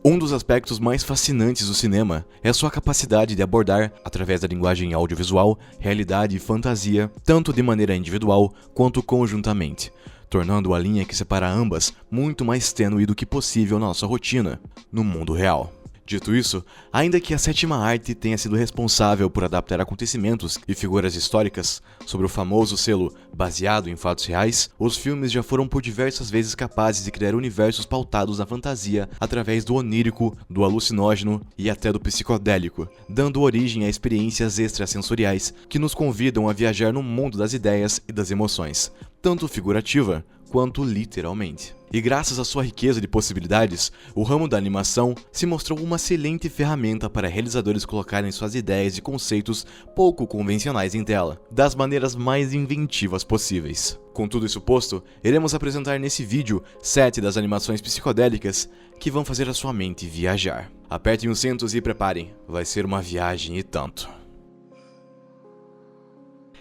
Um dos aspectos mais fascinantes do cinema é a sua capacidade de abordar, através da linguagem audiovisual, realidade e fantasia, tanto de maneira individual quanto conjuntamente, tornando a linha que separa ambas muito mais tênue do que possível na nossa rotina, no mundo real. Dito isso, ainda que a sétima arte tenha sido responsável por adaptar acontecimentos e figuras históricas sobre o famoso selo baseado em fatos reais, os filmes já foram por diversas vezes capazes de criar universos pautados na fantasia através do onírico, do alucinógeno e até do psicodélico, dando origem a experiências extrasensoriais que nos convidam a viajar no mundo das ideias e das emoções, tanto figurativa quanto literalmente. E graças à sua riqueza de possibilidades, o ramo da animação se mostrou uma excelente ferramenta para realizadores colocarem suas ideias e conceitos pouco convencionais em tela, das maneiras mais inventivas possíveis. Com tudo isso posto, iremos apresentar nesse vídeo 7 das animações psicodélicas que vão fazer a sua mente viajar. Apertem os cintos e preparem, vai ser uma viagem e tanto.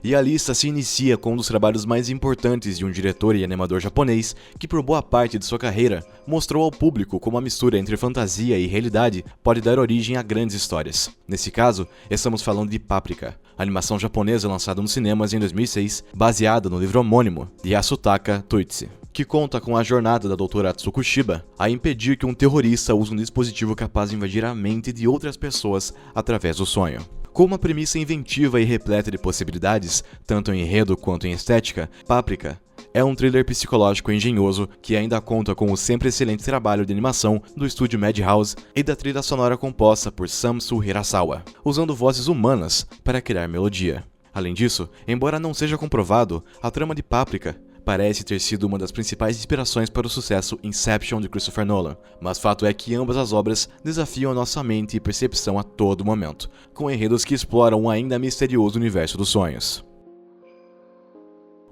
E a lista se inicia com um dos trabalhos mais importantes de um diretor e animador japonês que por boa parte de sua carreira mostrou ao público como a mistura entre fantasia e realidade pode dar origem a grandes histórias. Nesse caso, estamos falando de Paprika, animação japonesa lançada nos cinemas em 2006, baseada no livro homônimo de Yasutaka Toitsi, que conta com a jornada da doutora Atsuko Shiba a impedir que um terrorista use um dispositivo capaz de invadir a mente de outras pessoas através do sonho. Com uma premissa inventiva e repleta de possibilidades, tanto em enredo quanto em estética, Paprika é um thriller psicológico engenhoso que ainda conta com o sempre excelente trabalho de animação do estúdio Madhouse e da trilha sonora composta por Samsu Hirasawa, usando vozes humanas para criar melodia. Além disso, embora não seja comprovado, a trama de Paprika parece ter sido uma das principais inspirações para o sucesso Inception de Christopher Nolan, mas fato é que ambas as obras desafiam a nossa mente e percepção a todo momento, com enredos que exploram o ainda misterioso universo dos sonhos.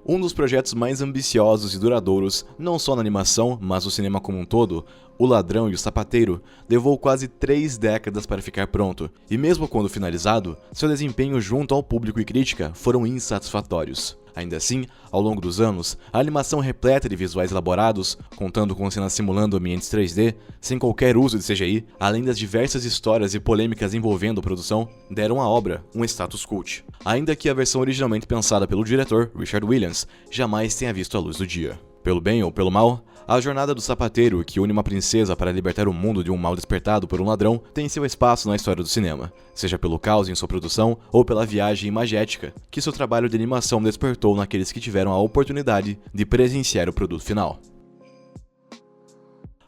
Um dos projetos mais ambiciosos e duradouros, não só na animação, mas no cinema como um todo, O Ladrão e o Sapateiro, levou quase 3 décadas para ficar pronto, e mesmo quando finalizado, seu desempenho junto ao público e crítica foram insatisfatórios. Ainda assim, ao longo dos anos, a animação repleta de visuais elaborados, contando com cenas simulando ambientes 3D, sem qualquer uso de CGI, além das diversas histórias e polêmicas envolvendo a produção, deram à obra um status cult, ainda que a versão originalmente pensada pelo diretor, Richard Williams, jamais tenha visto a luz do dia. Pelo bem ou pelo mal, a jornada do sapateiro, que une uma princesa para libertar o mundo de um mal despertado por um ladrão, tem seu espaço na história do cinema, seja pelo caos em sua produção ou pela viagem imagética que seu trabalho de animação despertou naqueles que tiveram a oportunidade de presenciar o produto final.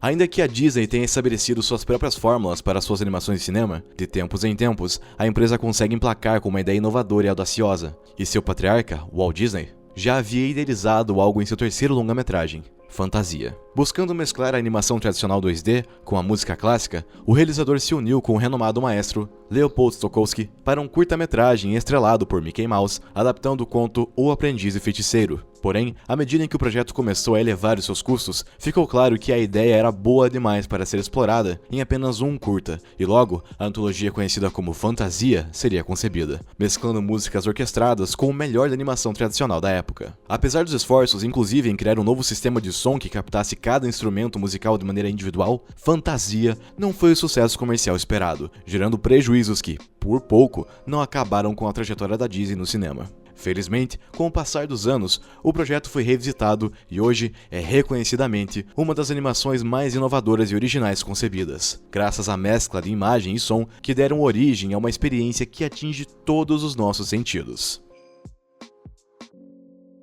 Ainda que a Disney tenha estabelecido suas próprias fórmulas para suas animações de cinema, de tempos em tempos, a empresa consegue emplacar com uma ideia inovadora e audaciosa, e seu patriarca, Walt Disney, já havia idealizado algo em seu terceiro longa-metragem, Fantasia. Buscando mesclar a animação tradicional 2D com a música clássica, o realizador se uniu com o renomado maestro Leopold Stokowski para um curta-metragem estrelado por Mickey Mouse, adaptando o conto O Aprendiz e Feiticeiro. Porém, à medida em que o projeto começou a elevar os seus custos, ficou claro que a ideia era boa demais para ser explorada em apenas um curta, e logo, a antologia conhecida como Fantasia seria concebida, mesclando músicas orquestradas com o melhor da animação tradicional da época. Apesar dos esforços, inclusive em criar um novo sistema de som que captasse cada instrumento musical de maneira individual, Fantasia não foi o sucesso comercial esperado, gerando prejuízos que, por pouco, não acabaram com a trajetória da Disney no cinema. Felizmente, com o passar dos anos, o projeto foi revisitado e hoje é reconhecidamente uma das animações mais inovadoras e originais concebidas, graças à mescla de imagem e som que deram origem a uma experiência que atinge todos os nossos sentidos.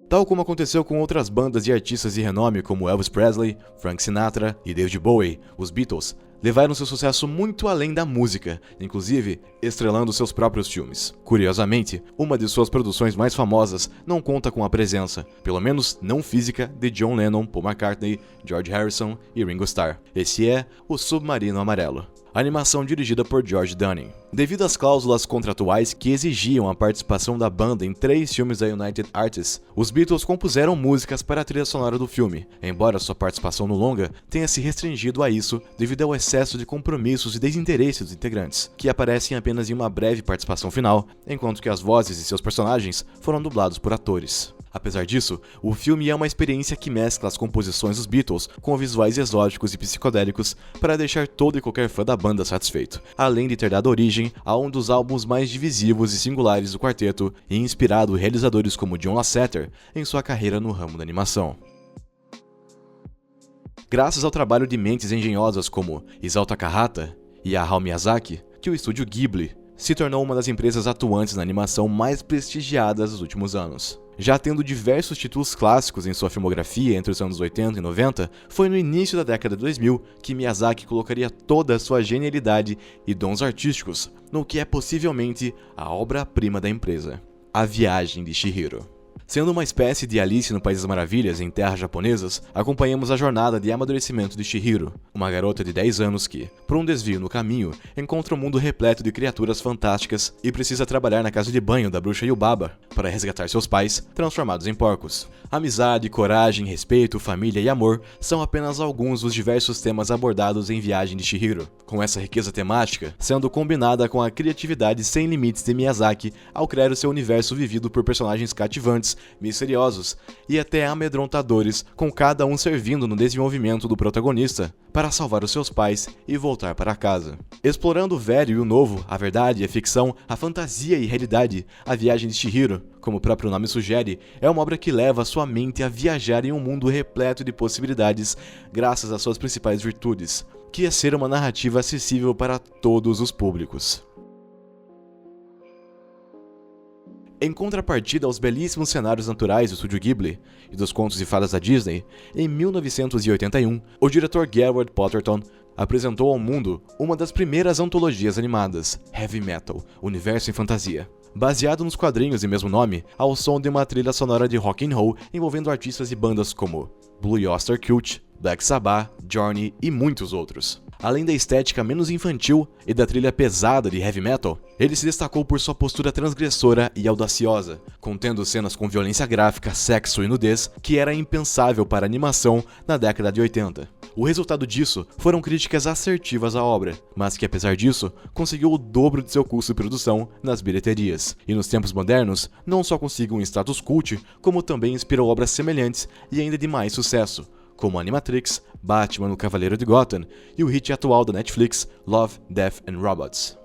Tal como aconteceu com outras bandas e artistas de renome como Elvis Presley, Frank Sinatra e David Bowie, os Beatles levaram seu sucesso muito além da música, inclusive estrelando seus próprios filmes. Curiosamente, uma de suas produções mais famosas não conta com a presença, pelo menos não física, de John Lennon, Paul McCartney, George Harrison e Ringo Starr. Esse é O Submarino Amarelo, animação dirigida por George Dunning. Devido às cláusulas contratuais que exigiam a participação da banda em 3 filmes da United Artists, os Beatles compuseram músicas para a trilha sonora do filme, embora sua participação no longa tenha se restringido a isso devido ao excesso de compromissos e desinteresse dos integrantes, que aparecem apenas em uma breve participação final, enquanto que as vozes de seus personagens foram dublados por atores. Apesar disso, o filme é uma experiência que mescla as composições dos Beatles com visuais exóticos e psicodélicos para deixar todo e qualquer fã da banda satisfeito, além de ter dado origem a um dos álbuns mais divisivos e singulares do quarteto e inspirado realizadores como John Lasseter em sua carreira no ramo da animação. Graças ao trabalho de mentes engenhosas como Isao Takahata e Hayao Miyazaki, que o estúdio Ghibli se tornou uma das empresas atuantes na animação mais prestigiadas dos últimos anos. Já tendo diversos títulos clássicos em sua filmografia entre os anos 80 e 90, foi no início da década de 2000 que Miyazaki colocaria toda a sua genialidade e dons artísticos no que é possivelmente a obra-prima da empresa, A Viagem de Chihiro. Sendo uma espécie de Alice no País das Maravilhas em terras japonesas, acompanhamos a jornada de amadurecimento de Chihiro, uma garota de 10 anos que, por um desvio no caminho, encontra um mundo repleto de criaturas fantásticas e precisa trabalhar na casa de banho da bruxa Yubaba para resgatar seus pais, transformados em porcos. Amizade, coragem, respeito, família e amor são apenas alguns dos diversos temas abordados em Viagem de Chihiro, com essa riqueza temática sendo combinada com a criatividade sem limites de Miyazaki ao criar o seu universo vivido por personagens cativantes, misteriosos e até amedrontadores, com cada um servindo no desenvolvimento do protagonista para salvar os seus pais e voltar para casa. Explorando o velho e o novo, a verdade e a ficção, a fantasia e a realidade, A Viagem de Chihiro, como o próprio nome sugere, é uma obra que leva a sua mente a viajar em um mundo repleto de possibilidades graças às suas principais virtudes, que é ser uma narrativa acessível para todos os públicos. Em contrapartida aos belíssimos cenários naturais do estúdio Ghibli e dos contos de fadas da Disney, em 1981, o diretor Gerard Potterton apresentou ao mundo uma das primeiras antologias animadas, Heavy Metal, Universo em Fantasia. Baseado nos quadrinhos de mesmo nome, ao som de uma trilha sonora de rock and roll envolvendo artistas e bandas como Blue Oyster Cult, Black Sabbath, Journey e muitos outros. Além da estética menos infantil e da trilha pesada de heavy metal, ele se destacou por sua postura transgressora e audaciosa, contendo cenas com violência gráfica, sexo e nudez que era impensável para a animação na década de 80. O resultado disso foram críticas assertivas à obra, mas que apesar disso, conseguiu o dobro de seu custo de produção nas bilheterias, e nos tempos modernos não só conseguiu um status cult, como também inspirou obras semelhantes e ainda de mais sucesso, como Animatrix, Batman, o Cavaleiro de Gotham e o hit atual da Netflix, Love, Death and Robots.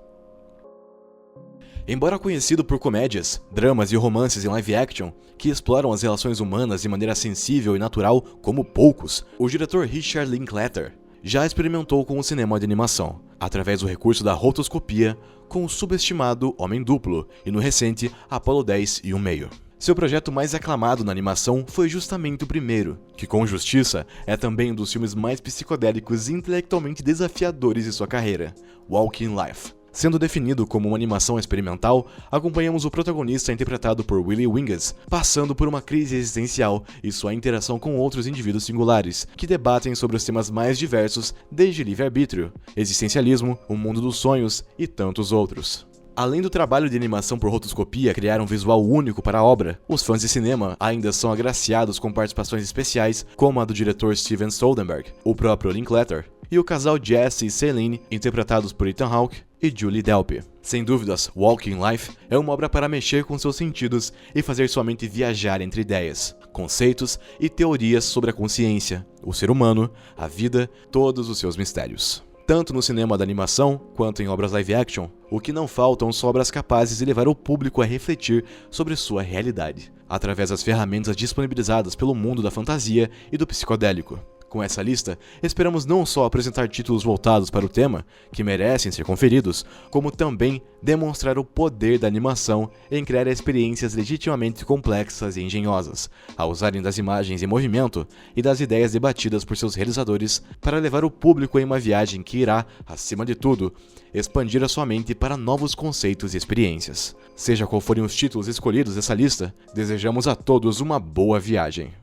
Embora conhecido por comédias, dramas e romances em live action que exploram as relações humanas de maneira sensível e natural como poucos, o diretor Richard Linklater já experimentou com o cinema de animação, através do recurso da rotoscopia com o subestimado Homem Duplo e no recente Apollo 10 e um meio. Seu projeto mais aclamado na animação foi justamente o primeiro, que com justiça é também um dos filmes mais psicodélicos e intelectualmente desafiadores de sua carreira, Walking Life. Sendo definido como uma animação experimental, acompanhamos o protagonista interpretado por Willie Winges, passando por uma crise existencial e sua interação com outros indivíduos singulares, que debatem sobre os temas mais diversos, desde livre-arbítrio, existencialismo, o mundo dos sonhos e tantos outros. Além do trabalho de animação por rotoscopia criar um visual único para a obra, os fãs de cinema ainda são agraciados com participações especiais como a do diretor Steven Soderbergh, o próprio Linklater, e o casal Jesse e Celine, interpretados por Ethan Hawke e Julie Delpy. Sem dúvidas, Walking Life é uma obra para mexer com seus sentidos e fazer sua mente viajar entre ideias, conceitos e teorias sobre a consciência, o ser humano, a vida, todos os seus mistérios. Tanto no cinema da animação, quanto em obras live action, o que não faltam são obras capazes de levar o público a refletir sobre sua realidade, através das ferramentas disponibilizadas pelo mundo da fantasia e do psicodélico. Com essa lista, esperamos não só apresentar títulos voltados para o tema, que merecem ser conferidos, como também demonstrar o poder da animação em criar experiências legitimamente complexas e engenhosas, ao usarem das imagens em movimento e das ideias debatidas por seus realizadores para levar o público em uma viagem que irá, acima de tudo, expandir a sua mente para novos conceitos e experiências. Seja qual forem os títulos escolhidos dessa lista, desejamos a todos uma boa viagem.